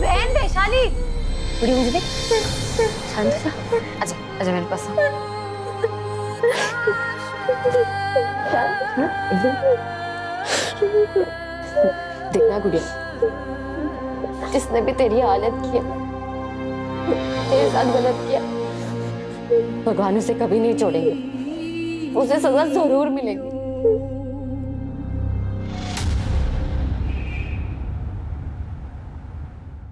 बहन वैशाली, बड़ी मुझे देख, शांत सा, आजा आजा मेरे पास। देखना गुड़िया, जिसने भी तेरी हालत की है, तेरे साथ गलत किया, भगवान उसे कभी नहीं छोड़ेंगे, उसे सजा जरूर मिलेगी।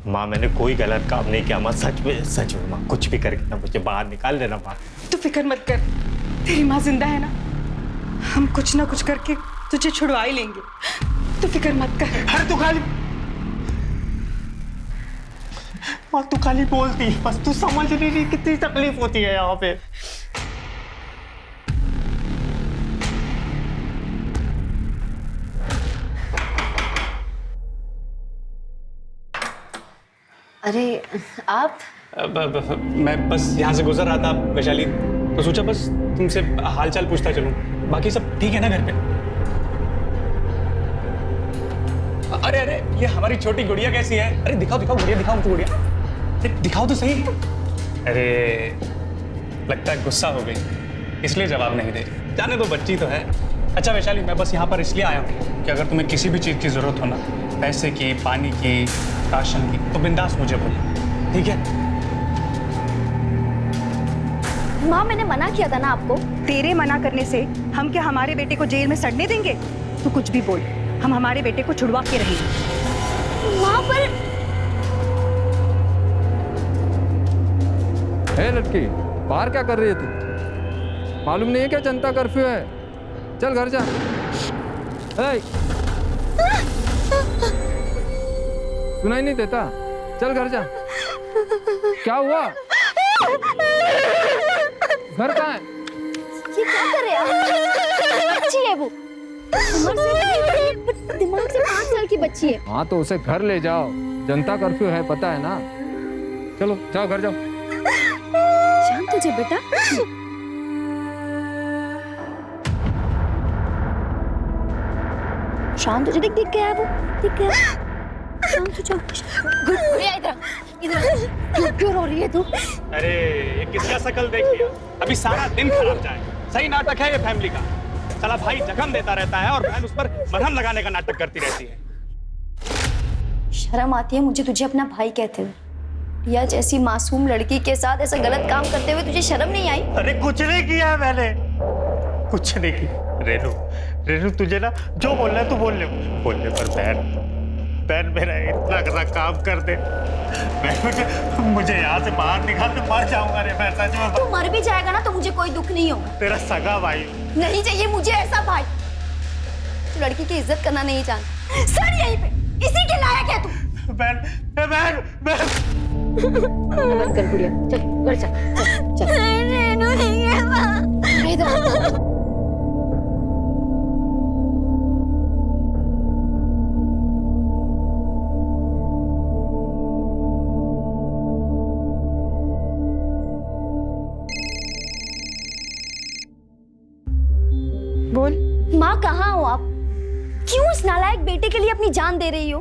माँ मैंने कोई गलत काम नहीं किया माँ, सच में माँ, कुछ भी करके ना मुझे बाहर निकाल देना माँ। तू फिक्र मत कर, तेरी माँ जिंदा है ना, हम कुछ ना कुछ करके तुझे छुड़वा ही लेंगे, तू फिक्र मत कर। अरे तू खाली माँ, तू खाली बोलती है बस, तू समझ नहीं रही कितनी तकलीफ होती है यहाँ पे। अरे आप? मैं बस यहाँ से गुजर रहा था वैशाली, तो सोचा बस तुमसे हालचाल पूछता चलूं, बाकी सब ठीक है ना घर पे? अरे अरे ये हमारी छोटी गुड़िया कैसी है? अरे दिखाओ दिखाओ गुड़िया, दिखाओ हमको गुड़िया, दिखाओ तो सही। अरे लगता है गुस्सा हो गई, इसलिए जवाब नहीं दे रही। जाने दो, बच्ची तो है। अच्छा वैशाली, मैं बस यहाँ पर इसलिए आया हूँ कि अगर तुम्हें किसी भी चीज़ की ज़रूरत हो ना, पैसे की, पानी की, राशन की, तो बिंदास मुझे बोलो, ठीक है? माँ मैंने मना किया था ना आपको। तेरे मना करने से हम क्या हमारे बेटे को जेल में सड़ने देंगे? तू कुछ भी बोल, हम हमारे बेटे को छुड़वा के रहेंगे। माँ पर है लड़की, बाहर क्या कर रही है तू? मालूम नहीं है क्या जनता कर्फ्यू है? चल घर जा। सुनाई नहीं देता? चल घर जा। क्या हुआ? घर कहाँ है? ये क्या कर रहे हैं? बच्ची है वो, उम्र से दिमाग से 5 साल की बच्ची है। हाँ तो उसे घर ले जाओ, जनता कर्फ्यू है पता है ना। चलो जाओ घर जाओ। शांत हो जा बेटा। शांत हो जा, देख गया है वो, दिख गया। शांत हो जा। गुड़िया इधर क्यों रो रही है तू? अरे ये किसका शकल देख लिया, अभी सारा दिन खराब जाए। सही नाटक है ये फैमिली का। साला भाई जख्म देता रहता है और बहन उस पर मरहम लगाने का नाटक करती रहती है। शर्म आती है मुझे तुझे अपना भाई कहते हुए। रिया जैसी मासूम लड़की के साथ ऐसा गलत काम करते हुए तुझे शर्म नहीं आई? अरे कुछ नहीं किया मैंने, कुछ नहीं किया। रेनू तुझे ना जो बोलना है तू बोलने पर बहन मेरा इतना बड़ा काम कर दे, मुझे यहाँ से बाहर निकाल के मर जाऊंगा रे मैं, सच में। तू मर भी जाएगा ना तो मुझे कोई दुख नहीं होगा। तेरा सगा भाई नहीं चाहिए मुझे ऐसा भाई जो लड़की की इज्जत करना नहीं जानता। सर यहीं पे, इसी के लायक है तू। बहन मत कर गुड़िया, चल घर चल। रेनू नहीं है वहाँ। इधर बोल। माँ कहाँ हो आप? क्यों उस नालायक बेटे के लिए अपनी जान दे रही हो?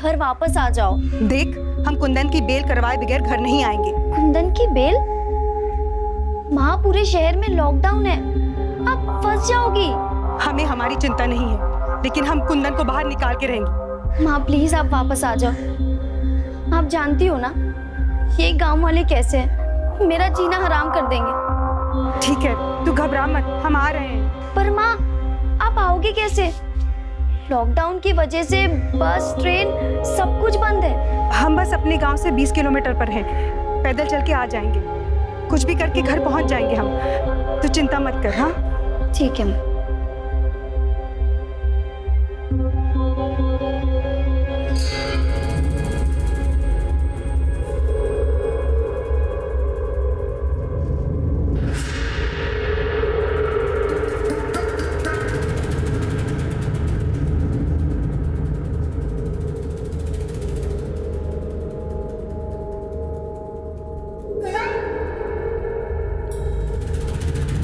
घर वापस आ जाओ। देख, हम कुंदन की बेल करवाए बगैर घर नहीं आएंगे। कुंदन की बेल? माँ पूरे शहर में लॉकडाउन है, आप फंस जाओगी। हमें हमारी चिंता नहीं है, लेकिन हम कुंदन को बाहर निकाल के रहेंगे। माँ प्लीज आप वापस आ जाओ। आप जानती हो ना ये गांव वाले कैसे हैं, मेरा जीना हराम कर देंगे। ठीक है, तू घबरा मत, हम आ रहे हैं। पर माँ आप आओगे कैसे? लॉकडाउन की वजह से बस ट्रेन सब कुछ बंद है। हम बस अपने गांव से 20 किलोमीटर पर हैं, पैदल चल के आ जाएंगे। कुछ भी करके घर पहुंच जाएंगे हम, तू चिंता मत कर। हाँ ठीक है माँ।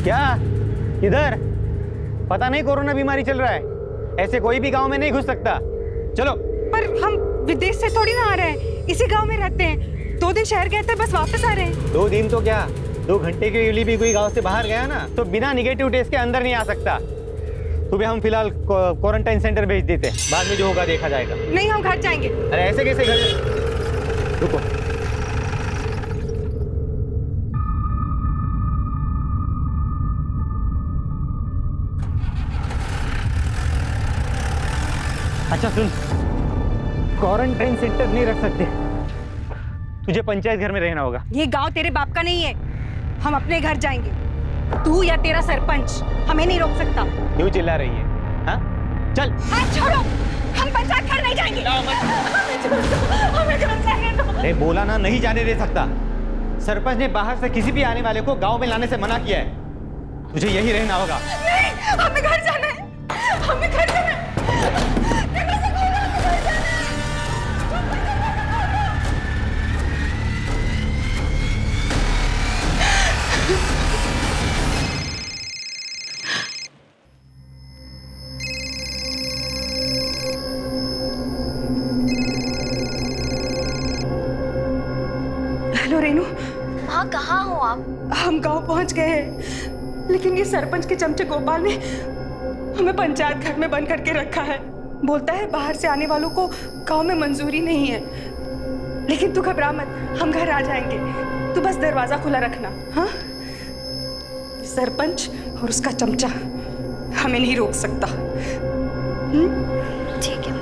क्या इधर? पता नहीं कोरोना बीमारी चल रहा है, ऐसे कोई भी गांव में नहीं घुस सकता। चलो। पर हम विदेश से थोड़ी ना आ रहे हैं, इसी गांव में रहते हैं। 2 दिन शहर गए थे, बस वापस आ रहे हैं। 2 दिन तो क्या, 2 घंटे के लिए भी कोई गांव से बाहर गया ना तो बिना निगेटिव टेस्ट के अंदर नहीं आ सकता। तुम्हें हम फिलहाल क्वारंटाइन सेंटर भेज देते हैं, बाद में जो होगा देखा जाएगा। नहीं, हम घर जाएंगे। अरे ऐसे कैसे घर? रुको, अच्छा सुन, क्वारंटाइन सेंटर नहीं रख सकते, तुझे पंचायत घर में रहना होगा। ये गांव तेरे बाप का नहीं है, हम अपने घर जाएंगे। तू या तेरा सरपंच हमें नहीं रोक सकता। क्यों चिल्ला रही है? हाँ? चल। हाथ छोड़ो, हम पंचायत घर नहीं जाएंगे। हमें घर जाने दो। अरे बोला ना, नहीं जाने दे सकता। सरपंच ने बाहर से किसी भी आने वाले को गांव में लाने से मना किया है, तुझे यही रहना होगा। नहीं, हमें घर जाना है, हमें घर जाना है। हेलो रेनू। हाँ, कहाँ हो आप? हम गांव पहुंच गए हैं, लेकिन ये सरपंच के चमचे गोपाल ने हमें पंचायत घर में बंद करके रखा है। बोलता है बाहर से आने वालों को गांव में मंजूरी नहीं है। लेकिन तू घबरा मत, हम घर आ जाएंगे, तू बस दरवाजा खुला रखना। हाँ, सरपंच और उसका चमचा हमें नहीं रोक सकता। ठीक है।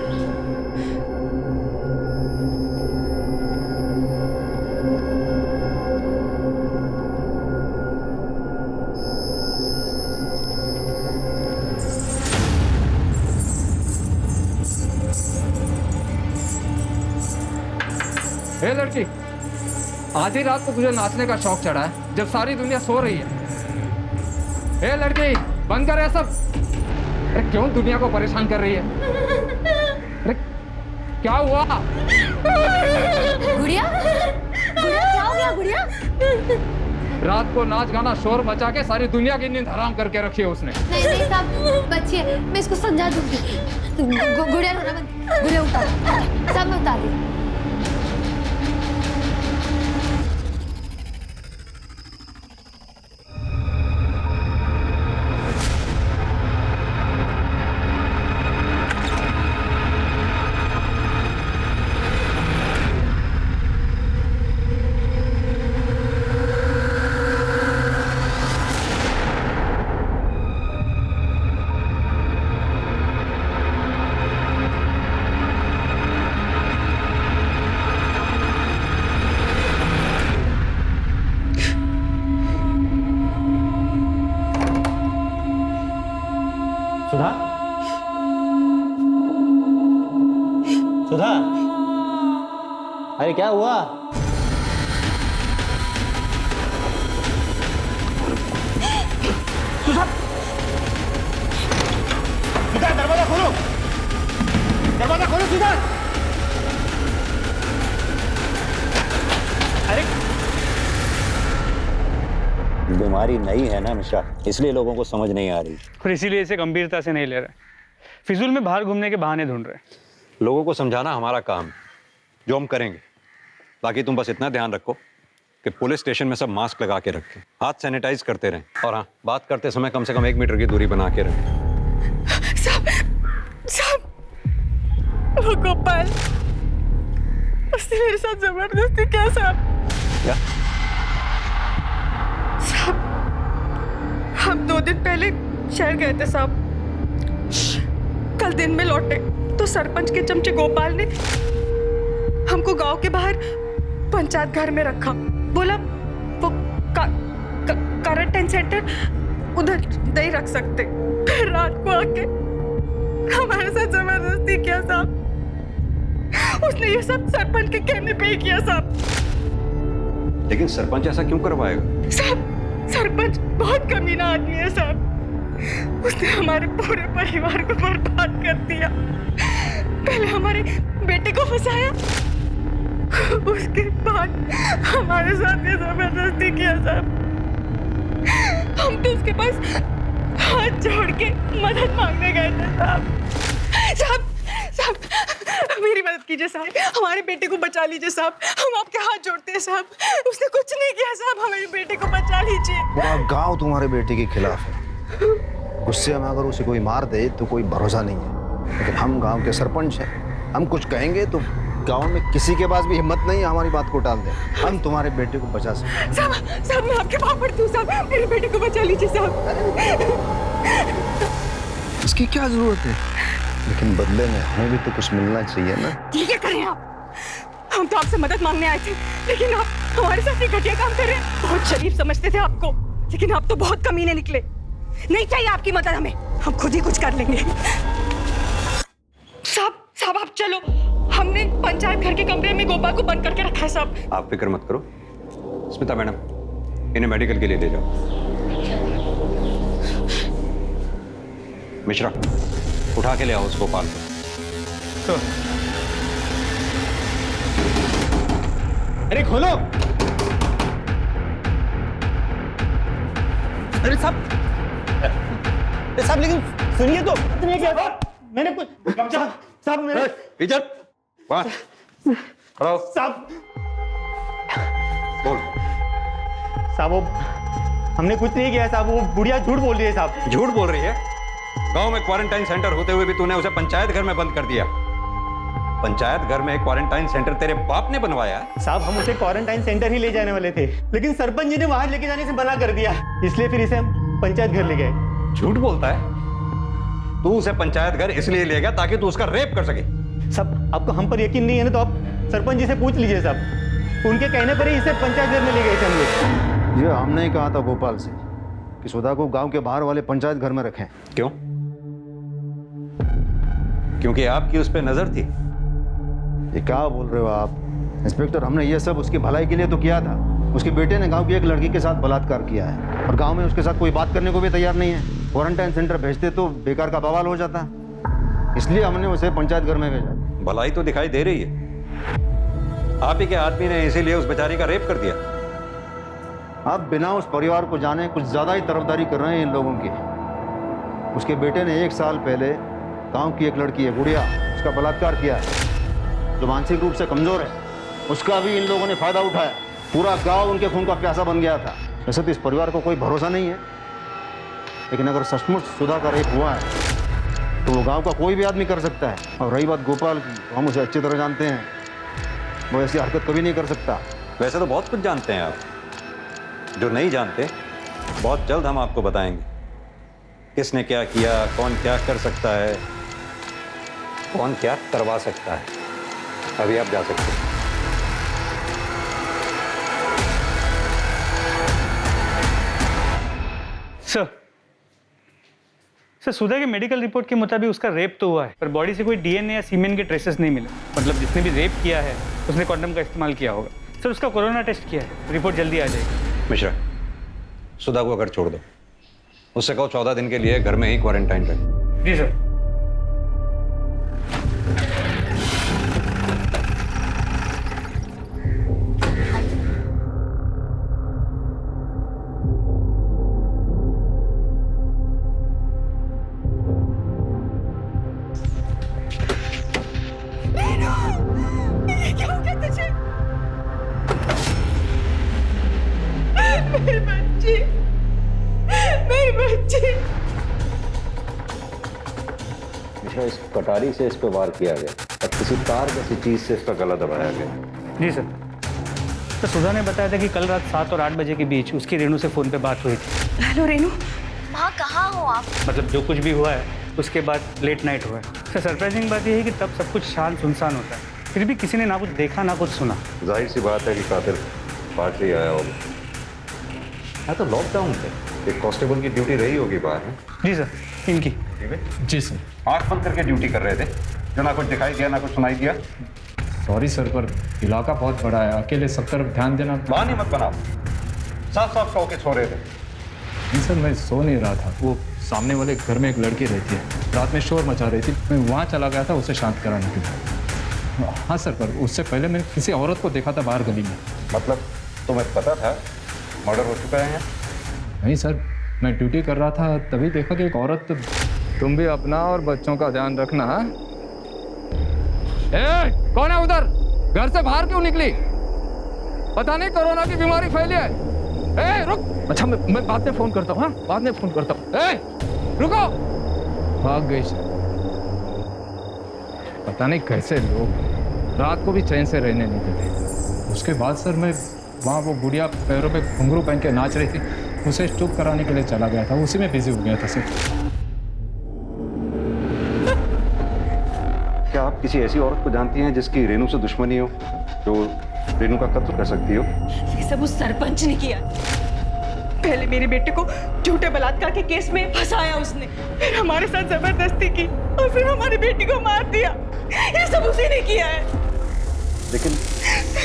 हे लड़की, आधी रात को तुझे नाचने का शौक चढ़ा है जब सारी दुनिया सो रही है। हे लड़की, बंद कर ये सब। अरे क्यों दुनिया को परेशान कर रही है? अरे क्या हुआ? गुड़िया, गुड़िया क्या हो गया गुड़िया? रात को नाच गाना शोर मचा के सारी दुनिया की नींद हराम करके रखी है उसने। नहीं नहीं साहब, बच्ची है, मैं इसको समझा दूंगी। गुड़िया रोना बंद, गुड़िया उतार, सब मैं उतार दी। सुधा, सुधा, अरे क्या हुआ? सुधा, सुधा, दरवाजा खोलो, दरवाजा खोलो सुधा। अरे बीमारी नई है ना मिश्रा, इसलिए लोगों को समझ नहीं आ रही और इसीलिए इसे गंभीरता से नहीं ले रहे, फिजूल में बाहर घूमने के बहाने ढूंढ रहे। लोगों को समझाना हमारा काम, जो हम करेंगे। बाकी तुम बस इतना ध्यान रखो कि पुलिस स्टेशन में सब मास्क लगा के रखें, हाथ सैनिटाइज करते रहें, और हाँ, बात करते समय कम से कम 1 मीटर की दूरी बना के रखें। साहब, वो गोपाल, उसने मेरे साथ जबरदस्ती किया साहब। क्या? साहब, हम 2 दिन पहले शहर गए थे साहब, कल दिन में लौटे तो सरपंच के चमचे गोपाल ने हमको गांव के बाहर पंचायत घर में रखा। बोला वो क्वारंटाइन सेंटर उधर नहीं रख सकते। फिर रात को आके हमारे साथ जबरदस्ती किया साहब। उसने ये सब सरपंच के कहने पे ही किया साहब। लेकिन सरपंच ऐसा क्यों करवाएगा? साहब, सरपंच बहुत कमीना आदमी है साहब। उसने हमारे पूरे परिवार को बर्बाद कर दिया। पहले हमारे बेटे को फंसाया, उसके बाद हमारे साथ ये जबरदस्ती किया साहब। हम तो उसके पास हाथ जोड़ के मदद मांगने गए थे साहब। साहब, साहब मेरी मदद कीजिए साहब, हमारे बेटे को बचा लीजिए साहब, हम आपके हाथ जोड़ते हैं साहब, उसने कुछ नहीं किया साहब, हमारे बेटे को बचा लीजिए। पूरा गांव तुम्हारे बेटे के खिलाफ है। गुस्से में अगर उसे कोई मार दे तो कोई भरोसा नहीं है, लेकिन हम गांव के सरपंच हैं, हम कुछ कहेंगे तो गांव में किसी के पास भी हिम्मत नहीं है हमारी बात को टाल दे। हम तुम्हारे बेटे को बचा सकते। साहब मैं आपके पाँव पड़ती हूँ साहब, मेरे बेटे को बचा लीजिए साहब। इसकी क्या जरूरत है, लेकिन बदले में हमें भी तो कुछ मिलना चाहिए ना। ठीक है करें आप, हम तो आपसे मदद मांगने आए थे, लेकिन आप हमारे साथ ये घटिया काम कर रहे हैं। बहुत शरीफ समझते थे आपको, लेकिन आप तो बहुत कमीने निकले। नहीं चाहिए आपकी मदद हमें, हम खुद ही कुछ कर लेंगे। साहब आप चलो, हमने पंचायत घर के कमरे में गोपाल को बंद करके रखा है साहब। आप फिक्र मत करो। स्मिता मैडम, इन्हें मेडिकल के लिए ले जाओ। मिश्रा, उठा के ले आओ उस गोपाल को। अरे खोलो। अरे साहब लेकिन सुनिए तो, क्या मैंने कुछ साहब मेरे इधर बाहर खड़ा हो। साहब बोल। साहब वो हमने कुछ नहीं किया साहब, वो बुढ़िया झूठ बोल रही है साहब। झूठ बोल रही है? गांव में क्वारंटाइन सेंटर होते हुए भी तूने उसे पंचायत घर में बंद कर दिया। पंचायत घर में एक क्वारंटाइन सेंटर तेरे बाप ने बनवाया? साहब हम उसे क्वारंटाइन सेंटर ही ले जाने वाले थे, लेकिन सरपंच जी ने वहां लेके जाने से मना कर दिया, इसलिए फिर इसे हम पंचायत घर ले गए। झूठ बोलता है? तू उसे पंचायत घर इसलिए ले गया ताकि तू उसका रेप कर सके? साहब आपको हम पर यकीन नहीं है ना, तो आप सरपंच जी से पूछ लीजिए साहब, उनके कहने पर ही इसे पंचायत घर में ले गए थे हम लोग। ये हमने ही कहा था गोपाल से कि सुधा को गांव के बाहर वाले पंचायत घर में रखें। क्यों? क्योंकि आपकी उस पर नजर थी। ये क्या बोल रहे हो आप इंस्पेक्टर? हमने ये सब उसकी भलाई के लिए तो किया था। उसके बेटे ने गांव की एक लड़की के साथ बलात्कार किया है और गांव में उसके साथ कोई बात करने को भी तैयार नहीं है। क्वारंटाइन सेंटर भेजते तो बेकार का बवाल हो जाता, इसलिए हमने उसे पंचायत घर में भेजा। भलाई तो दिखाई दे रही है। आप ही के आदमी ने इसीलिए उस बेचारी का रेप कर दिया। आप बिना उस परिवार को जाने कुछ ज्यादा ही तरफदारी कर रहे हैं इन लोगों की। उसके बेटे ने 1 साल पहले गांव की एक लड़की है गुड़िया, उसका बलात्कार किया है, जो मानसिक रूप से कमजोर है। उसका भी इन लोगों ने फायदा उठाया। पूरा गांव उनके खून का प्यासा बन गया था। वैसे तो इस परिवार को कोई भरोसा नहीं है, लेकिन अगर सचमुच सुधा का रेप हुआ है तो वो गांव का कोई भी आदमी कर सकता है। और रही बात गोपाल की, तो हम उसे अच्छी तरह जानते हैं, वो ऐसी हरकत कभी नहीं कर सकता। वैसे तो बहुत कुछ जानते हैं आप, जो नहीं जानते बहुत जल्द हम आपको बताएंगे। किसने क्या किया, कौन क्या कर सकता है, कौन क्या करवा सकता है। अभी आप जा सकते हैं। सर सुधा के मेडिकल रिपोर्ट के मुताबिक उसका रेप तो हुआ है, पर बॉडी से कोई डीएनए या सीमेन के ट्रेसेस नहीं मिले। मतलब जिसने भी रेप किया है उसने कॉन्डम का इस्तेमाल किया होगा। सर उसका कोरोना टेस्ट किया है, रिपोर्ट जल्दी आ जाएगी। मिश्रा, सुधा को घर छोड़ दो। उससे कहो 14 दिन के लिए घर में ही क्वारंटाइन रहे। जी सर। मिश्रा, इस कटारी से इस पर वार किया गया और किसी तार जैसी चीज से इसका गला दबाया गया। जी सर। तो सुधा ने बताया था कि कल रात 7 और 8 बजे के बीच उसकी रेनू से फोन पे बात हुई थी। हेलो रेनू। माँ कहाँ हो आप? मतलब जो कुछ भी हुआ है उसके बाद लेट नाइट हुआ है। सर सरप्राइजिंग बात यह है कि तब सब कुछ शांत सुनसान होता है, फिर भी किसी ने ना कुछ देखा ना कुछ सुना। जाहिर सी बात है कि कातिल पार्टी आया होगा। हाँ तो लॉकडाउन थे, एक कांस्टेबल की ड्यूटी रही होगी बाहर में। जी सर, इनकी। जी सर। आंख बंद करके ड्यूटी कर रहे थे, जो ना कुछ दिखाई दिया ना कुछ सुनाई दिया। सॉरी सर, पर इलाका बहुत बड़ा है, अकेले सब तरफ ध्यान देना। बहाने मत बनाओ, साफ साफ सो के सो रहे थे। नहीं सर, मैं सो नहीं रहा था। वो सामने वाले घर में एक लड़की रहती है, रात में शोर मचा रही थी, मैं वहाँ चला गया था उसे शांत कराने के लिए। हाँ सर, पर उससे पहले मैंने किसी औरत को देखा था बाहर गली में। मतलब तुम्हें पता था मर्डर हो चुका है? नहीं सर, मैं ड्यूटी कर रहा था तभी देखा कि एक औरत। तुम भी अपना और बच्चों का ध्यान रखना। कौन है उधर? घर से बाहर क्यों निकली? पता नहीं कोरोना की बीमारी फैली है। ए, रुक। अच्छा मैं बाद में फोन करता हूँ। हाँ, बाद में फोन करता हूँ। ए, रुको। भाग गई सर। पता नहीं कैसे लोग रात को भी चैन से रहने नहीं देते। उसके बाद सर मैं वहाँ वो गुड़िया पैरों पे घुंघरू पहन के नाच रही थी, उसे चुप कराने के लिए चला गया था, उसी में बिजी हो गया था सर। क्या आप किसी ऐसी औरत को जानती हैं जिसकी रेनू से दुश्मनी हो, जो रेनू का कत्ल कर सकती हो? ये सब उस सरपंच ने किया। पहले मेरे बेटे को झूठे बलात्कार के केस में फंसाया उसने, फिर हमारे साथ जबरदस्ती की और फिर हमारी बेटी को मार दिया। ये सब उसी ने किया है। लेकिन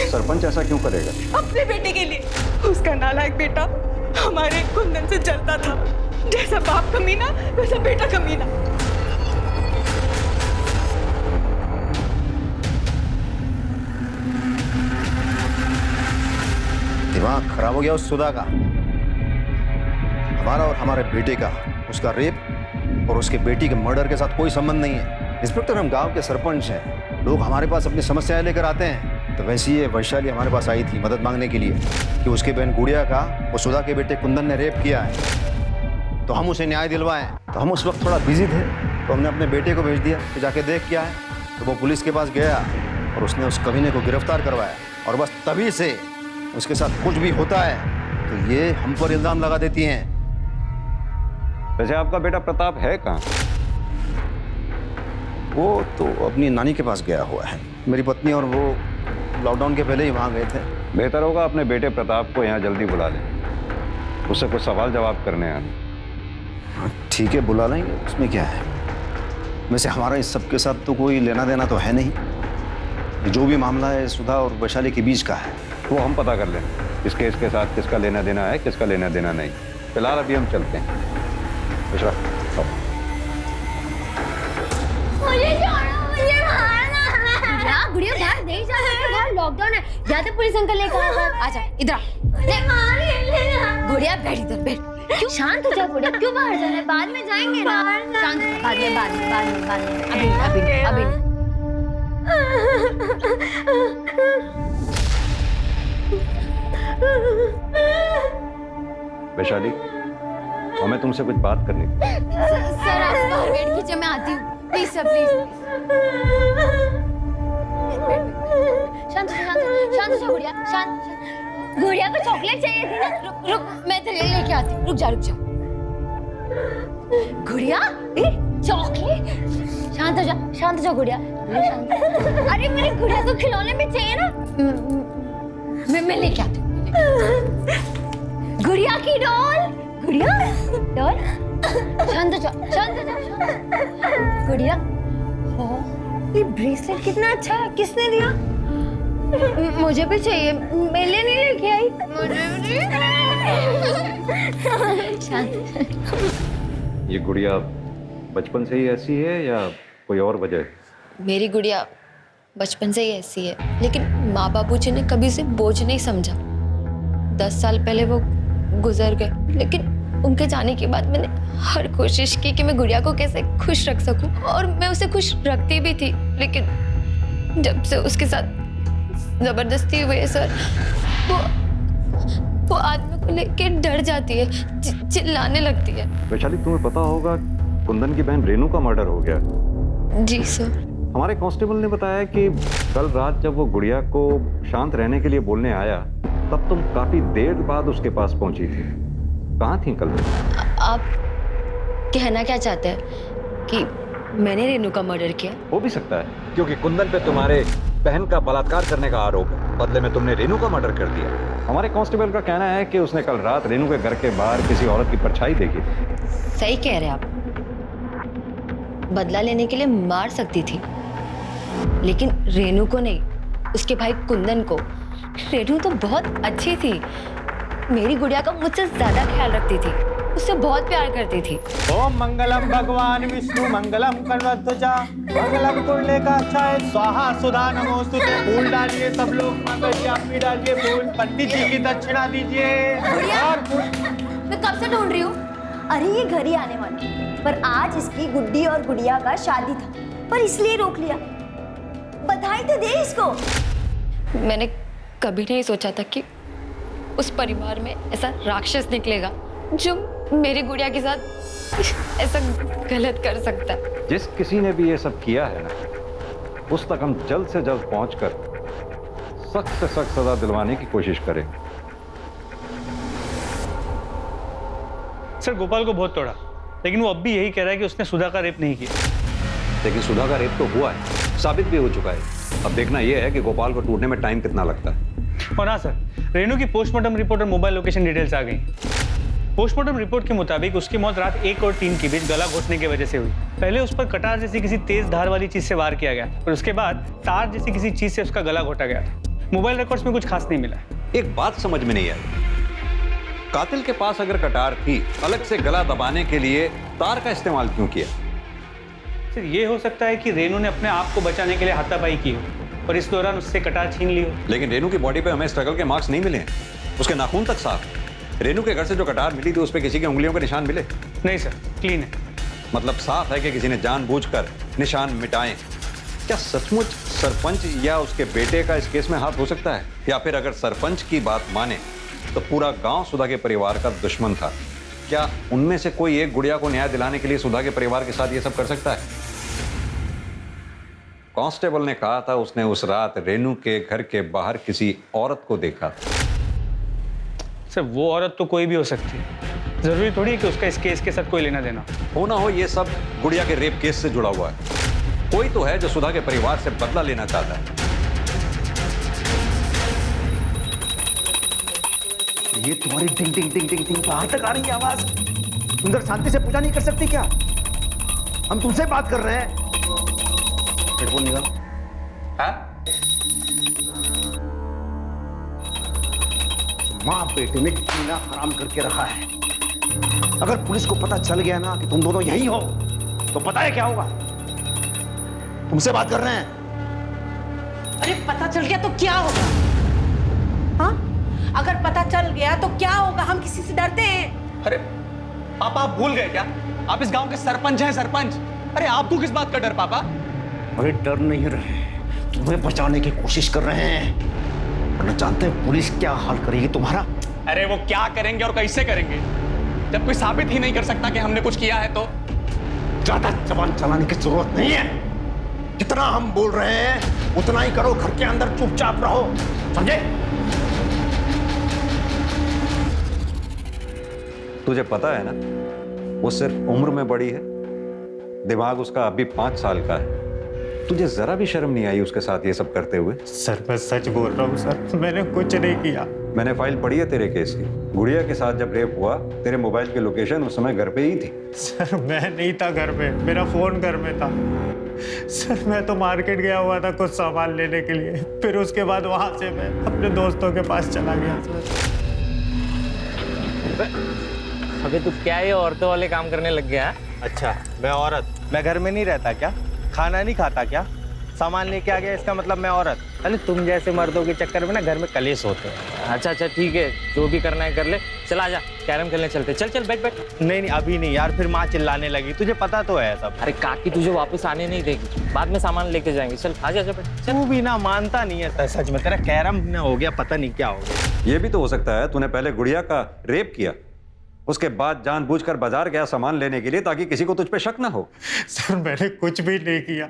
सरपंच ऐसा क्यों करेगा? अपने बेटे के लिए। उसका नालायक बेटा हमारे कुंदन से जलता था। जैसा बाप कमीना वैसा बेटा कमीना। दिमाग खराब हो गया उस सुधा का। हमारा और हमारे बेटे का उसका रेप और उसके बेटी के मर्डर के साथ कोई संबंध नहीं है। इंस्पेक्टर, हम गांव के सरपंच हैं। लोग हमारे पास अपनी समस्याएं लेकर आते हैं। तो वैसे ही वैशाली हमारे पास आई थी मदद मांगने के लिए कि उसके बहन गुड़िया का वो सुधा के बेटे कुंदन ने रेप किया है, तो हम उसे न्याय दिलवाएं। तो हम उस वक्त थोड़ा बिजी थे, तो हमने अपने बेटे को भेज दिया कि जाके देख क्या है। तो वो पुलिस के पास गया और उसने उस कमीने को गिरफ्तार करवाया। और बस तभी से उसके साथ कुछ भी होता है तो ये हम पर इल्जाम लगा देती हैं। वैसे आपका बेटा प्रताप है कहाँ? वो तो अपनी नानी के पास गया हुआ है। मेरी पत्नी और वो लॉकडाउन के पहले ही वहाँ गए थे। बेहतर होगा अपने बेटे प्रताप को यहाँ जल्दी बुला लें, उससे कुछ सवाल जवाब करने हैं। ठीक है, बुला लेंगे, उसमें क्या है। वैसे हमारा इस सब के साथ तो कोई लेना देना तो है नहीं। जो भी मामला है सुधा और वैशाली के बीच का है, वो हम पता कर लें इस केस के साथ किसका लेना देना है, किसका लेना देना नहीं। फिलहाल अभी हम चलते हैं। बुशरा, मुझे छोड़ो, मुझे मारना है। गुड़िया बाहर नहीं जा सकते, बाहर लॉकडाउन है। जाते पुलिस अंकल लेकर आजा इधर आ। गुड़िया बैठ इधर बैठ। क्यों शांत हो जा गुड़िया, क्यों बाहर जाना है? बाद में जाएंगे ना। शांत हो, बाद में अभी नहीं। वैशाली, हमें तुमसे कुछ बात करनी थी। सर आप बाहर वेट कीजिए, मैं आती हूँ। Please sir, please. शांत हो जा गुड़िया, शांत। गुड़िया को चॉकलेट चाहिए थी ना। रुक मैं तेरे लिए लेके आती हूँ। रुक जा गुड़िया, चॉकलेट। शांत हो जा गुड़िया, शांत। अरे मेरी गुड़िया को खिलौने भी चाहिए ना। मैं लेके आती हूँ। गुड़िया की डॉल। शांत हो जा। गुड़िया, ये ब्रेसलेट कितना अच्छा है, किसने दिया? मुझे भी चाहिए, मैं नहीं लेके आई। मुझे शांत। ये गुड़िया बचपन से ही ऐसी है या कोई और वजह है? मेरी गुड़िया बचपन से ही ऐसी है, लेकिन माँ बाबूजी ने कभी उसे बोझ नहीं समझा। 10 साल पहले वो गुजर गए, लेकिन उनके जाने के बाद मैंने हर कोशिश की कि मैं गुड़िया को कैसे खुश रख सकूं, और मैं उसे खुश रखती भी थी। लेकिन जब से उसके साथ जबरदस्ती हुई है सर, वो आदमी को लेके डर जाती है, चिल्लाने लगती है। वैशाली, तुम्हें पता होगा कुंदन की बहन रेनू का मर्डर हो गया। जी सर। हमारे कांस्टेबल ने बताया कि कल रात जब वो गुड़िया को शांत रहने के लिए बोलने आया, तब तुम काफी देर बाद उसके पास पहुंची थी। कहाँ थी कल? आप कहना क्या चाहते हैं कि मैंने रेनू का मर्डर किया? हो भी सकता है, क्योंकि कुंदन पे तुम्हारे बहन का बलात्कार करने का आरोप है। बदले में तुमने रेनू का मर्डर कर दिया। हमारे कांस्टेबल का कहना है कि उसने कल रात रेनू के घर के बाहर किसी औरत की परछाई देखी थी। सही कह रहे आप। बदला लेने के लिए मार सकती थी, लेकिन रेनू को नहीं, उसके भाई कुंदन को। रेनू तो बहुत अच्छी थी, मेरी गुड़िया का मुझसे ज्यादा ख्याल रखती थी, उससे बहुत प्यार करती थी। ओम मंगलम भगवान विष्णु मंगलम कन्वध्वजा मंगलम कुंडलेकाक्षाय स्वाहा सुधा नमोस्तुते। फूल डालिए सब लोग, मंगलम भी डालिए फूल। पंडित जी की दक्षिणा दीजिए। और मैं कब से ढूंढ रही हूँ। अरे ये घर ही आने वाला, पर आज इसकी गुड्डी और गुड़िया का शादी था, पर इसलिए रोक लिया। बधाई तो दे इसको। मैंने कभी नहीं सोचा था कि उस परिवार में ऐसा राक्षस निकलेगा जो मेरी गुड़िया के साथ ऐसा गलत कर सकता है। जिस किसी ने भी ये सब किया है ना, उस तक हम जल्द से जल्द पहुंचकर सख्त से सख्त सजा दिलवाने की कोशिश करेंगे। सर गोपाल को बहुत तोड़ा, लेकिन वो अब भी यही कह रहा है कि उसने सुधा का रेप नहीं किया। लेकिन सुधा का रेप तो हुआ है, साबित भी हो चुका है। अब देखना यह है कि गोपाल को टूटने में टाइम कितना लगता है। और हाँ सर, रेनू की पोस्टमार्टम रिपोर्ट और मोबाइल लोकेशन डिटेल्स आ गई। पोस्टमार्टम रिपोर्ट के मुताबिक उसकी मौत रात 1 और 3 के बीच गला घोटने की वजह से हुई। पहले उस पर कटार जैसी किसी तेज धार वाली चीज से वार किया गया और उसके बाद तार जैसी किसी चीज से उसका गला घोटा गया था। मोबाइल रिकॉर्ड्स में कुछ खास नहीं मिला। एक बात समझ में नहीं आई, कातिल के पास अगर कटार थी, अलग से गला दबाने के लिए तार का इस्तेमाल क्यों किया? सर ये हो सकता है कि रेनू ने अपने आप को बचाने के लिए हाथापाई की हो और इस दौरान उससे कटार छीन ली हो। लेकिन रेनू की बॉडी पे हमें स्ट्रगल के मार्क्स नहीं मिले हैं, उसके नाखून तक साफ। रेनू के घर से जो कटार मिली थी उस पे किसी की उंगलियों के निशान मिले? नहीं सर, क्लीन है। मतलब साफ है कि किसी ने जानबूझकर निशान मिटाए। क्या सचमुच सरपंच या उसके बेटे का इस केस में हाथ हो सकता है? या फिर अगर सरपंच की बात माने तो पूरा गांव सुधा के परिवार का दुश्मन था। क्या उनमें से कोई एक गुड़िया को न्याय दिलाने के लिए सुधा के परिवार के साथ ये सब कर सकता है? कांस्टेबल ने कहा था उसने उस रात रेनू के घर के बाहर किसी औरत को देखा था। सर वो औरत तो कोई भी हो सकती है, जरूरी थोड़ी है कि उसका इस केस के साथ कोई लेना देना हो ना हो, ये सब गुड़िया के रेप केस से जुड़ा हुआ है। कोई तो है जो सुधा के परिवार से बदला लेना चाहता है। ये तुम्हारी टिंग टिंग टिंग टिंग टिंग कहां तक आ रही है आवाज? सुंदर शांति से पूजा नहीं कर सकती क्या? हम तुमसे बात कर रहे हैं। हेडफोन निकाल। हाँ? माँ बेटे ने जीना हराम करके रखा है। अगर पुलिस को पता चल गया ना कि तुम दोनों यही हो तो पता है क्या होगा? तुमसे बात कर रहे हैं। अरे पता चल गया तो क्या होगा? हाँ, अगर पता चल गया तो क्या होगा? हम किसी से डरते हैं? अरे पापा आप भूल गए क्या? आप इस गांव के सरपंच हैं, सरपंच। अरे आपको किस बात का डर पापा? अरे डर नहीं रहे, तुम्हें बचाने की कोशिश कर रहे हैं। वरना जानते हैं पुलिस क्या हाल करेगी तुम्हारा? अरे वो क्या करेंगे और कैसे करेंगे जब कोई साबित ही नहीं कर सकता कि हमने कुछ किया है तो? ज्यादा जबान चलाने की जरूरत नहीं है। जितना हम बोल रहे हैं उतना ही करो। घर के अंदर चुपचाप रहो, समझे? तुझे पता है ना, वो सिर्फ उम्र में बड़ी है, दिमाग उसका अभी 5 साल का है। तुझे जरा भी शर्म नहीं आई उसके साथ ये सब करते हुए? सर मैं सच बोल रहा हूँ सर, मैंने कुछ नहीं किया। मैंने फाइल पढ़ी है तेरे केस की। गुड़िया के साथ जब रेप हुआ, तेरे मोबाइल की लोकेशन उस समय घर पे ही थी। सर मैं नहीं था घर में, मेरा फोन घर में था। सर मैं तो मार्केट गया हुआ था कुछ सामान लेने के लिए, फिर उसके बाद वहां से मैं अपने दोस्तों के पास चला गया। अबे तू क्या ये औरतों वाले काम करने लग गया? अच्छा मैं औरत? मैं घर में नहीं रहता क्या? खाना नहीं खाता क्या? सामान लेके आ गया इसका मतलब मैं औरत? अरे तुम जैसे मर्दों के चक्कर में ना घर में कलेश होते हैं। अच्छा अच्छा ठीक है, जो भी करना है कर ले। चल आजा, कैरम खेलने चलते। चल चल बैठ बैठ। नहीं नहीं अभी नहीं यार, फिर माँ चिल्लाने लगी, तुझे पता तो है सब। अरे काकी तुझे वापस आने नहीं देगी, बाद में सामान लेके जाएंगे। चल आजा आजा बैठ। तू भी ना मानता नहीं है सच में, तेरा कैरम ना हो गया, पता नहीं क्या हो गया। ये भी तो हो सकता है तूने पहले गुड़िया का रेप किया, उसके बाद जानबूझकर बाजार गया सामान लेने के लिए ताकि किसी को तुझ पे शक ना हो। सर मैंने कुछ भी नहीं किया,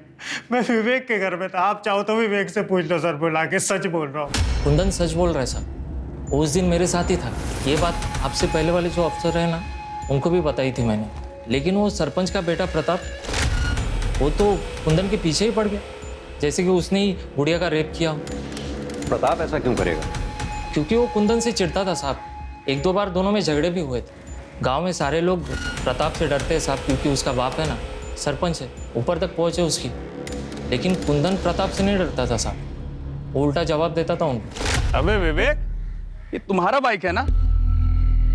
मैं विवेक के घर में था। आप चाहो तो विवेक से पूछ लो सर, बुला के। सच बोल रहा हूँ। कुंदन सच बोल रहा है साहब, उस दिन मेरे साथ ही था। ये बात आपसे पहले वाले जो अफसर है ना, उनको भी बताई थी मैंने। लेकिन वो सरपंच का बेटा प्रताप, वो तो कुंदन के पीछे ही पड़ गया, जैसे कि उसने ही गुड़िया का रेप किया हो। प्रताप ऐसा क्यों करेगा? क्योंकि वो कुंदन से चिढ़ता था साहब। 1-2 बार दोनों में झगड़े भी हुए थे। गांव में सारे लोग प्रताप से डरते हैं साहब, क्योंकि उसका बाप है ना सरपंच है, ऊपर तक पहुंचे उसकी। लेकिन कुंदन प्रताप से नहीं डरता था साहब, वो उल्टा जवाब देता था उनको। अबे विवेक, ये तुम्हारा बाइक है ना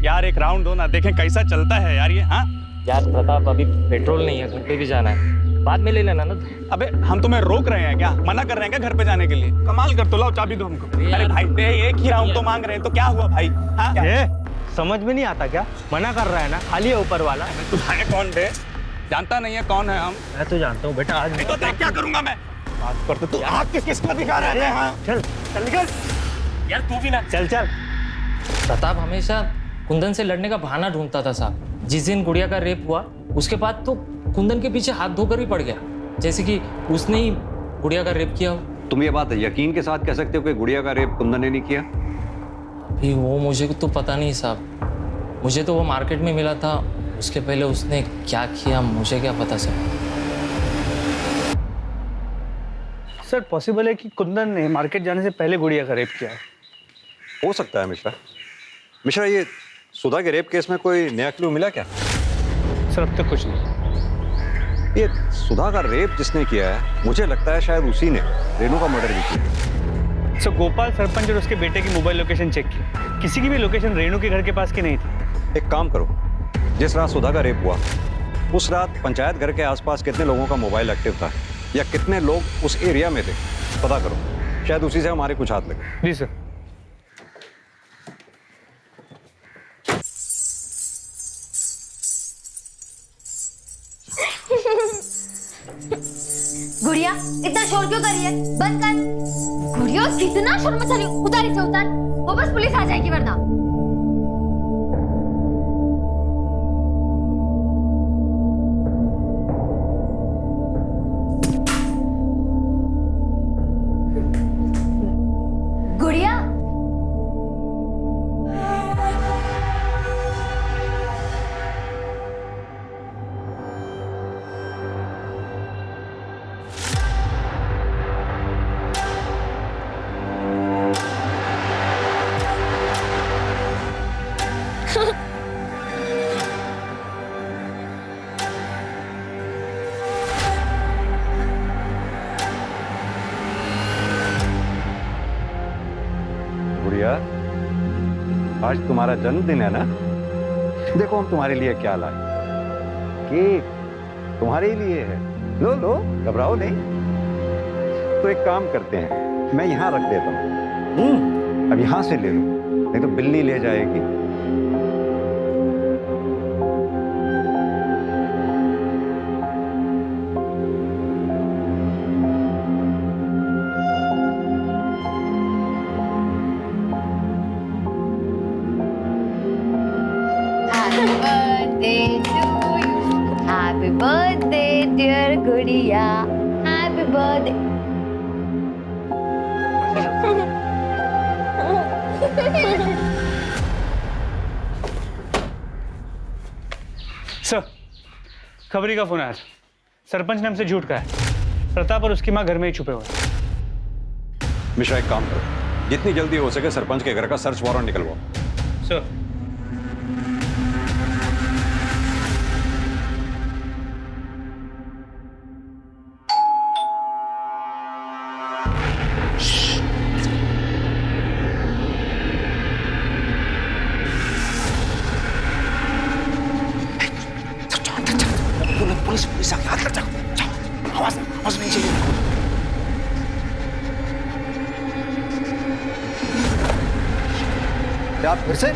यार? एक राउंड दो ना, देखें कैसा चलता है यार ये। हाँ यार प्रताप, अभी पेट्रोल नहीं है, घर पे भी जाना है, बाद में ले लेना ना। अबे हम तुम्हें रोक रहे हैं क्या? मना कर रहे हैं क्या घर पे जाने के लिए? कमाल कर, तो लाओ चाबी दो हमको। अरे भाई बे, एक ही राउंड तो मांग रहे हैं, तो क्या हुआ भाई? हाँ समझ में नहीं आता क्या? मना कर रहा है ना, खाली है ऊपर वाला। तुम्हारे कौन बे? जानता नहीं है कौन है हम? मैं तो जानता हूँ बेटा। आज नहीं तो देख क्या करूंगा मैं? बात करते तू हाथ किस किस पर दिखा रहा है? हाँ चल चल निकल यार तू भी ना। चल चल। प्रताप हमेशा कुंदन से लड़ने का बहाना ढूंढता था साहब। जिस दिन गुड़िया का रेप हुआ उसके बाद तो कुंदन के पीछे हाथ धोकर ही पड़ गया, जैसे कि उसने ही गुड़िया का रेप किया हो। तुम ये बात यकीन के साथ कह सकते हो कि गुड़िया का रेप कुंदन ने नहीं किया? अभी वो मुझे तो पता नहीं साहब, मुझे तो वो मार्केट में मिला था, उसके पहले उसने क्या किया मुझे क्या पता सर। सर पॉसिबल है कि कुंदन ने मार्केट जाने से पहले गुड़िया का रेप किया है। हो सकता है मिश्रा। मिश्रा, ये सुधा के रेप केस में कोई नया क्लू मिला क्या? सर अब तक कुछ नहीं। ये सुधा का रेप जिसने किया है मुझे लगता है शायद उसी ने रेनू का मर्डर भी किया। सर गोपाल सरपंच और उसके बेटे की मोबाइल लोकेशन चेक की, किसी की भी लोकेशन रेनू के घर के पास की नहीं थी। एक काम करो, जिस रात सुधा का रेप हुआ उस रात पंचायत घर के आसपास कितने लोगों का मोबाइल एक्टिव था या कितने लोग उस एरिया में थे, पता करो, शायद उसी से हमारे कुछ हाथ लगे। जी सर। गुड़िया इतना शोर क्यों कर रही है? बंद कर। गुड़िया कितना शोर मचा रही है? उतार इसे उतार, वो बस पुलिस आ जाएगी वरना। गुड़िया गुड़िया, आज तुम्हारा जन्मदिन है ना? देखो हम तुम्हारे लिए क्या लाए। केक तुम्हारे ही लिए है, लो लो, घबराओ नहीं। तो एक काम करते हैं, मैं यहाँ रख देता हूँ, अब यहाँ से ले लो, नहीं तो बिल्ली ले जाएगी। Happy birthday, dear Gudiya. Happy birthday. Sir खबरी का फोन आया। सरपंच ने हमसे झूठ कहा है। प्रताप और उसकी माँ घर में ही छुपे हुए हैं। मिश्रा, एक काम करो, जितनी जल्दी हो सके सरपंच के घर का सर्च वारंट निकलवाओ। सर पुलिस पुलिस आके हाथ लग जाओ, आवाज नहीं चाहिए। क्या फिर से?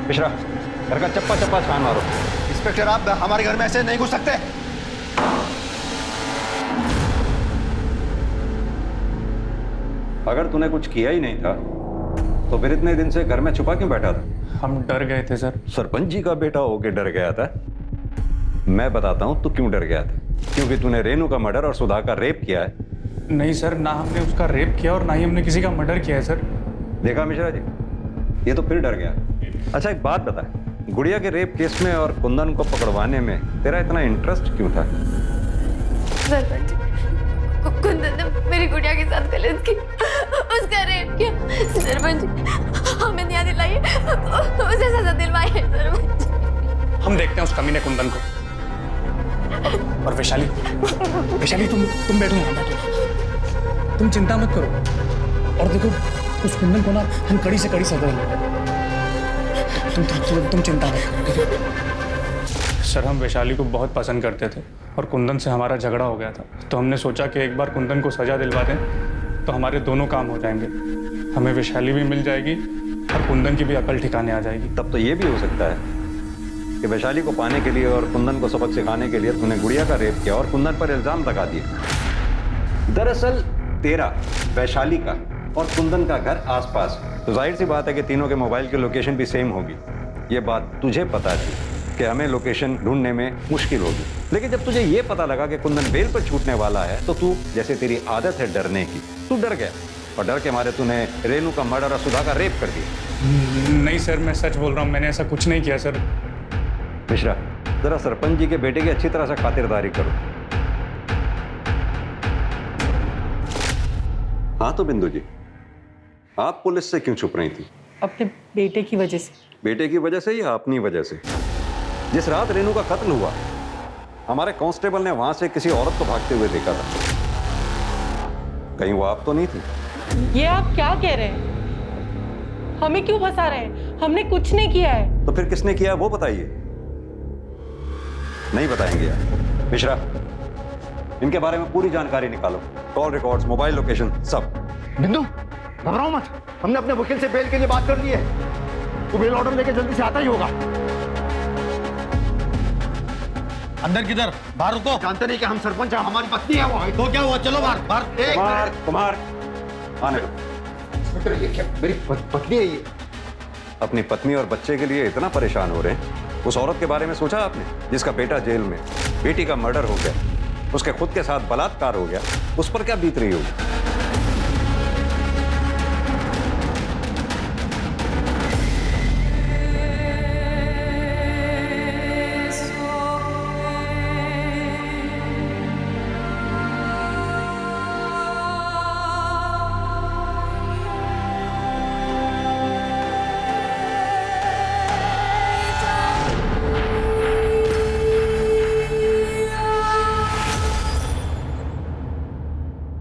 मिश्रा, घर का चप्पा चप्पा छान मारो। इंस्पेक्टर, आप हमारे घर में ऐसे नहीं घुस सकते। अगर तूने कुछ किया ही नहीं था तो फिर इतने दिन से घर में छुपा क्यों बैठा था? हम डर गए थे सर। सरपंच जी का बेटा होके डर गया था? मैं बताता हूं तू क्यों डर गया था। क्योंकि तूने रेनू का मर्डर और सुधा का रेप किया है। नहीं सर, ना हमने उसका रेप किया और ना ही हमने किसी का मर्डर किया है सर। देखा मिश्रा जी, ये तो फिर डर गया। अच्छा एक बात बता, गुड़िया के रेप केस में और कुंदन को पकड़वाने में तेरा इतना इंटरेस्ट क्यों था? सरपंच, कुंदन ने मेरी गुड़िया के साथ गलत की, उसका रेप किया। सरपंच हमें न्याय दिलाइए, उसे सजा दिलवाइए सरपंच। हम देखते हैं उस कमीने कुंदन को। और वैशाली, वैशाली तुम बैठो यहाँ, बैठो, तुम चिंता मत करो। और देखो उस कुंदन को ना हम कड़ी से कड़ी सजा देंगे। तुम चिंता मत करो। सर हम वैशाली को बहुत पसंद करते थे और कुंदन से हमारा झगड़ा हो गया था, तो हमने सोचा कि एक बार कुंदन को सजा दिलवा दें तो हमारे दोनों काम हो जाएंगे। हमें वैशाली भी मिल जाएगी और कुंदन की भी अकल ठिकाने आ जाएगी। तब तो ये भी हो सकता है कि वैशाली को पाने के लिए और कुंदन को सबक सिखाने के लिए तूने गुड़िया का रेप किया और कुंदन पर इल्जाम लगा दिया। दरअसल तेरा, वैशाली का और कुंदन का घर आसपास, तो जाहिर सी बात है कि तीनों के मोबाइल की लोकेशन भी सेम होगी। ये बात तुझे पता थी कि हमें लोकेशन ढूंढने में मुश्किल होगी, लेकिन जब तुझे ये पता लगा कि कुंदन बेल पर छूटने वाला है तो तू, जैसे तेरी आदत है डरने की, तू डर गया और डर के मारे तूने रेनू का मर्डर और सुधा का रेप कर दिया। नहीं सर, मैं सच बोल रहा हूँ, मैंने ऐसा कुछ नहीं किया सर। मिश्रा, जरा सरपंच जी के बेटे की अच्छी तरह से खातिरदारी करो। हाँ तो बिंदु जी, आप पुलिस से क्यों छुप रही थी? अपने बेटे की वजह से। बेटे की वजह से या अपनी वजह से? जिस रात रेनू का कत्ल हुआ, हमारे कांस्टेबल ने वहां से किसी औरत को भागते हुए देखा था। कहीं वो आप तो नहीं थी? ये आप क्या कह रहे हैं? हमें क्यों फंसा रहे हैं? हमने कुछ नहीं किया है। तो फिर किसने किया वो बताइए। नहीं बताएंगे यार। मिश्रा, इनके बारे में पूरी जानकारी निकालो, कॉल रिकॉर्ड्स, मोबाइल लोकेशन, सब। बिंदु, घबराओ मत, हमने अपने वकील से बेल के लिए बात कर ली है। वो बेल ऑर्डर लेके जल्दी से आता ही होगा। अंदर किधर? बाहर रुको। जानते नहीं कि हम सरपंच हैं, हमारी पत्नी है वो। तो क्या हुआ? चलो बाहर। बाहर। कुमार, आने दो। मित्र, ये क्या? मेरी पत्नी है ये। अपनी पत्नी और बच्चे के लिए इतना परेशान हो रहे हैं? उस औरत के बारे में सोचा आपने, जिसका बेटा जेल में, बेटी का मर्डर हो गया, उसके खुद के साथ बलात्कार हो गया, उस पर क्या बीत रही होगी?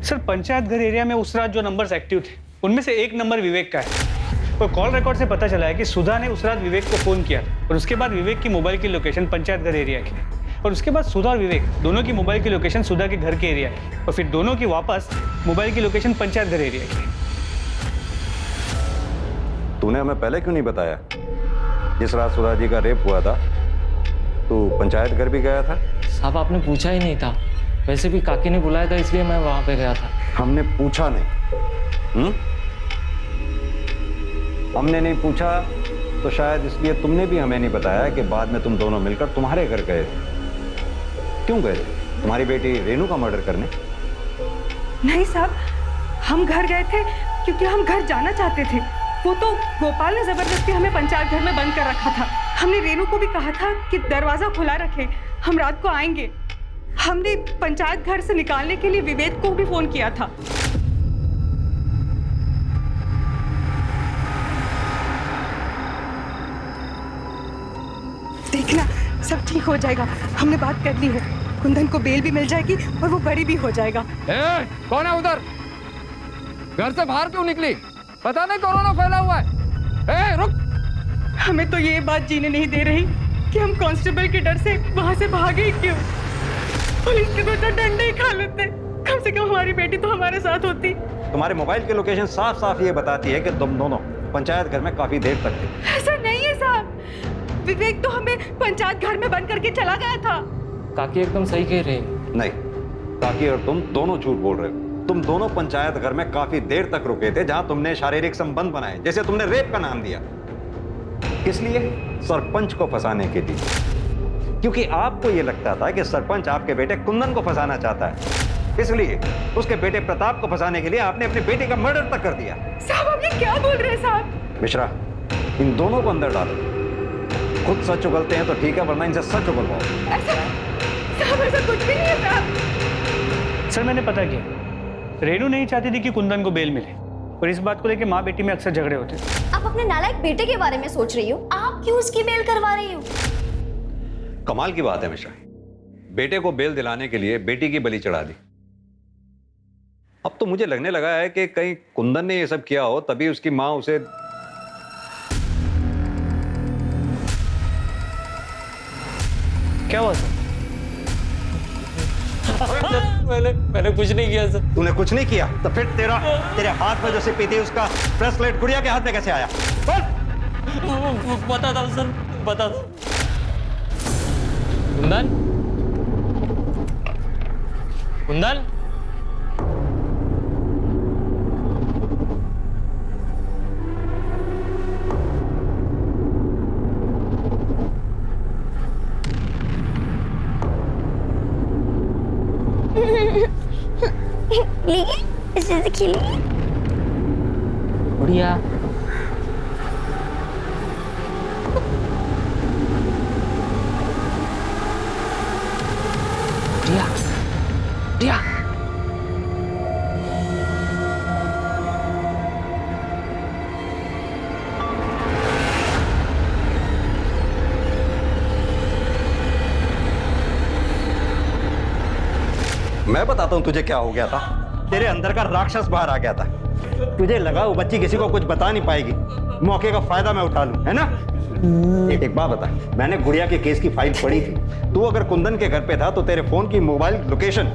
सर, पंचायत घर एरिया में उस रात जो नंबर्स एक्टिव थे, उनमें से एक नंबर विवेक का है। और कॉल रिकॉर्ड से पता चला है कि सुधा ने उस रात विवेक को फोन किया और उसके बाद विवेक की मोबाइल की लोकेशन पंचायत घर एरिया की, और उसके बाद सुधा और विवेक दोनों की मोबाइल की लोकेशन सुधा के घर के एरिया की, और फिर दोनों की वापस मोबाइल की लोकेशन पंचायत घर एरिया की। तूने हमें पहले क्यों नहीं बताया? जिस रात सुधा जी का रेप हुआ था, तू पंचायत घर भी गया था? साहब, आपने पूछा ही नहीं था। वैसे भी काकी ने बुलाया था, इसलिए मैं वहां पे गया था। हमने पूछा नहीं। हमने नहीं पूछा तो शायद इसलिए तुमने भी हमें नहीं बताया कि बाद में तुम दोनों मिलकर तुम्हारे घर गए थे। क्यों गए थे? तुम्हारी बेटी रेनू का मर्डर करने? नहीं साहब, हम घर गए थे क्योंकि हम घर जाना चाहते थे। वो तो गोपाल ने जबरदस्ती हमें पंचायत घर में बंद कर रखा था। हमने रेनू को भी कहा था कि दरवाजा खुला रखे, हम रात को आएंगे। हमने पंचायत घर से निकालने के लिए विवेक को भी फोन किया था। देखना, सब ठीक हो जाएगा। हमने बात कर ली है, कुंदन को बेल भी मिल जाएगी और वो बरी भी हो जाएगा। कौन है उधर? घर से बाहर क्यों निकली? पता नहीं कोरोना फैला हुआ है। रुक। हमें तो ये बात जीने नहीं दे रही कि हम कांस्टेबल के डर से वहां से भागे ही क्यों। पुलिस के तो डंडे ही खा लेते, कम से कम हमारी बेटी तो हमारे साथ होती। तुम्हारे मोबाइल की लोकेशन साफ साफ ये बताती है कि तुम दोनों पंचायत घर में काफी देर तक थे। ऐसा नहीं है साहब, विवेक तो हमें पंचायत घर में बंद करके चला गया था। काकी एकदम सही कह रहे हैं। नहीं, काकी और तुम दोनों झूठ बोल रहे हो। तुम दोनों पंचायत घर में काफी देर तक रुके थे, जहां तुमने शारीरिक संबंध बनाए, जैसे तुमने रेप का नाम दिया। किस लिए? सरपंच को फंसाने के लिए, क्योंकि आपको यह लगता था कि सरपंच आपके बेटे कुंदन को फंसाना चाहता है। इसलिए उसके बेटे प्रताप को फंसाने के लिए आपने अपने बेटे का मर्डर तक कर दिया। साहब, आप ये क्या बोल रहे हैं साहब? मिश्रा, इन दोनों को अंदर डालो। खुद सच उगलते हैं तो ठीक है, वरना इनसे सच उगलवाओ। साहब, ऐसा कुछ भी नहीं है साहब। सर, मैंने पता किया, रेनू नहीं चाहती थी कि कुंदन को बेल मिले, और इस बात को लेकर माँ बेटी में अक्सर झगड़े होते थे। आप अपने नालायक बेटे के बारे में सोच रही हो? आप क्यों उसकी बेल करवा रही हो? कमाल की बात है मिश्रा, बेटे को बेल दिलाने के लिए बेटी की बलि चढ़ा दी। अब तो मुझे लगने लगा है कि कहीं कुंदन ने ये सब किया हो, तभी उसकी माँ उसे। क्या हुआ सर? मैंने कुछ नहीं किया सर। तूने कुछ नहीं किया तो फिर तेरे हाथ में जो सिप्पी थी उसका ब्रेसलेट गुड़िया के हाथ में कैसे आया? बता दो सर, बता दो। कुंदन, कुंदन, से खेली। गुड़िया गुड़िया गुड़िया मैं बताता हूँ तुझे क्या हो गया था। तेरे अंदर का राक्षस बाहर आ गया था। तुझे लगा वो बच्ची किसी को कुछ बता नहीं पाएगी, मौके का फायदा मैं उठा लूं, है ना? एक बात बता, मैंने गुड़िया के केस की फाइल पढ़ी थी। तू अगर कुंदन के घर पे था तो तेरे फोन की मोबाइल लोकेशन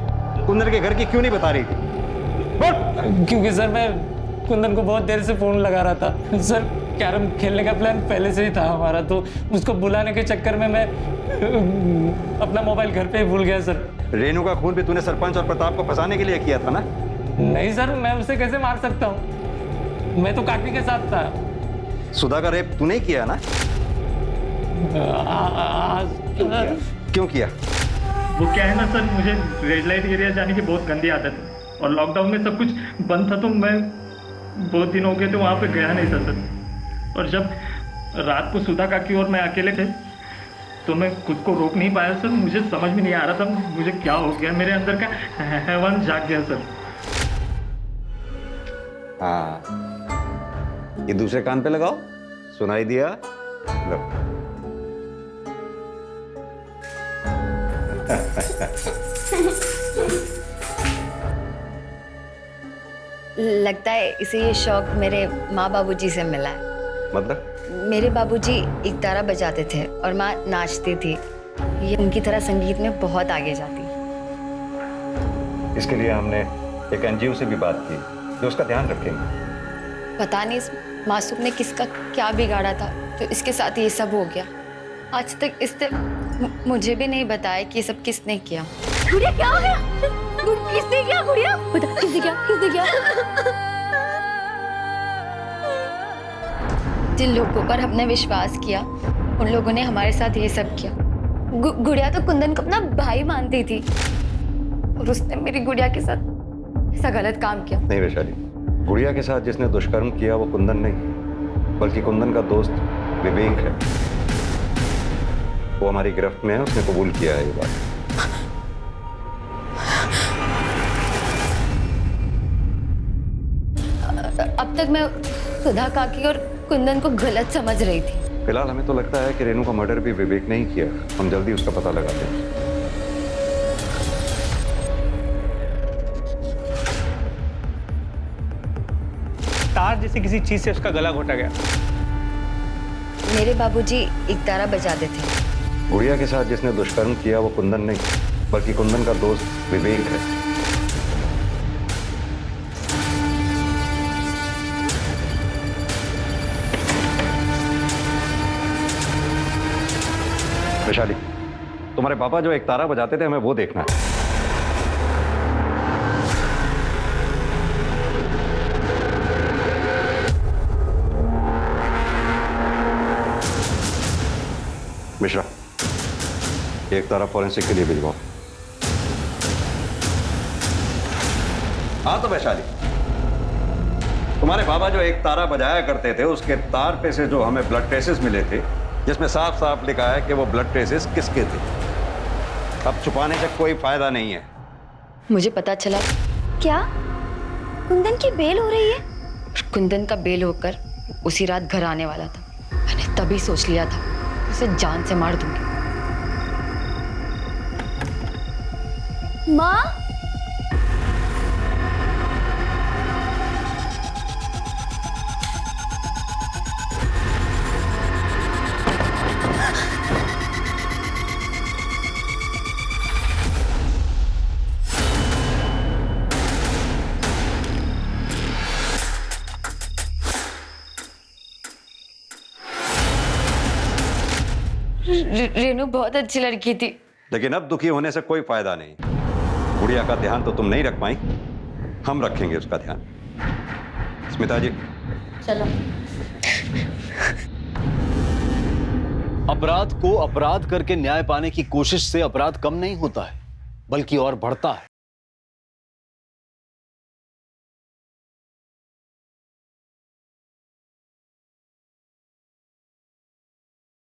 कुंदन के घर की क्यों नहीं बता रही थी? बोल। क्योंकि सर मैं कुंदन को बहुत देर से फोन लगा रहा था सर। कैरम खेलने का प्लान पहले से ही था हमारा, तो उसको बुलाने के चक्कर में मैं अपना मोबाइल घर पे ही भूल गया सर। रेनू का खून भी तूने सरपंच और प्रताप को फंसाने के लिए किया था ना? नहीं सर, मैं उसे कैसे मार सकता हूँ? मैं तो काकी के साथ था। सुधा का रेप तूने ही किया ना? क्यों किया? वो क्या है ना सर, मुझे रेड लाइट एरिया जाने की बहुत गंदी आदत है और लॉकडाउन में सब कुछ बंद था तो मैं बहुत दिन हो गए थे वहाँ पे गया नहीं था सर। और जब रात को सुधा काकी और मैं अकेले थे तो मैं खुद को रोक नहीं पाया सर। मुझे समझ में नहीं आ रहा था मुझे क्या हो गया, मेरे अंदर का हैवान जाग गया सर। हाँ, ये दूसरे कान पे लगाओ, सुनाई दिया? लो। लगता है इसे ये शौक मेरे माँ बाबूजी से मिला है। मतलब? मेरे बाबूजी एक तारा बजाते थे और माँ नाचती थी। ये उनकी तरह संगीत में बहुत आगे जाती। इसके लिए हमने एक एनजीओ से भी बात की जो उसका ध्यान रखेंगे। पता नहीं इस मासूम ने किसका क्या बिगाड़ा था तो इसके साथ ये सब हो गया। आज तक इसने मुझे भी नहीं बताया कि ये सब किसने किया। गुड़िया क्या हो गया? किसने किया गुड़िया? बता किसने किया? किसने किया? जिन लोगों पर हमने विश्वास किया उन लोगों ने हमारे साथ ये सब किया। गुड़िया तो कुंदन को अपना भाई मानती थी और उसने मेरी गुड़िया के साथ ऐसा गलत काम किया। नहीं वैशाली, गुड़िया के साथ जिसने दुष्कर्म किया वो कुंदन नहीं बल्कि कुंदन का दोस्त विवेक है। वो हमारी गिरफ्त में है, उसने कबूल किया है ये बात। अब तक मैं सुधा काकी और कुंदन को गलत समझ रही थी। फिलहाल हमें तो लगता है कि रेनू का मर्डर भी विवेक ने ही किया। हम जल्दी उसका पता लगाते हैं। तार जैसे किसी चीज से उसका गला घोटा गया। मेरे बाबूजी एक तारा बजाते थे। गुड़िया के साथ जिसने दुष्कर्म किया वो कुंदन नहीं बल्कि कुंदन का दोस्त विवेक है। वैशाली, तुम्हारे पापा जो एक तारा बजाते थे हमें वो देखना है। मिश्रा, एक तारा फॉरेंसिक के लिए भिजवाओ। हाँ तो वैशाली, तुम्हारे बाबा जो एक तारा बजाया करते थे उसके तार पे से जो हमें ब्लड ट्रेसेस मिले थे जिसमें साफ साफ लिखा है कि वो ब्लड ट्रेसेस किसके थे। अब छुपाने से कोई फायदा नहीं है। मुझे पता चला। क्या कुंदन की बेल हो रही है? कुंदन का बेल होकर उसी रात घर आने वाला था। मैंने तभी सोच लिया था उसे जान से मार दूंगी। माँ, रेनू बहुत अच्छी लड़की थी। लेकिन अब दुखी होने से कोई फायदा नहीं। गुड़िया का ध्यान तो तुम नहीं रख पाई, हम रखेंगे उसका ध्यान। स्मिता जी चलो। अपराध को अपराध करके न्याय पाने की कोशिश से अपराध कम नहीं होता है बल्कि और बढ़ता है।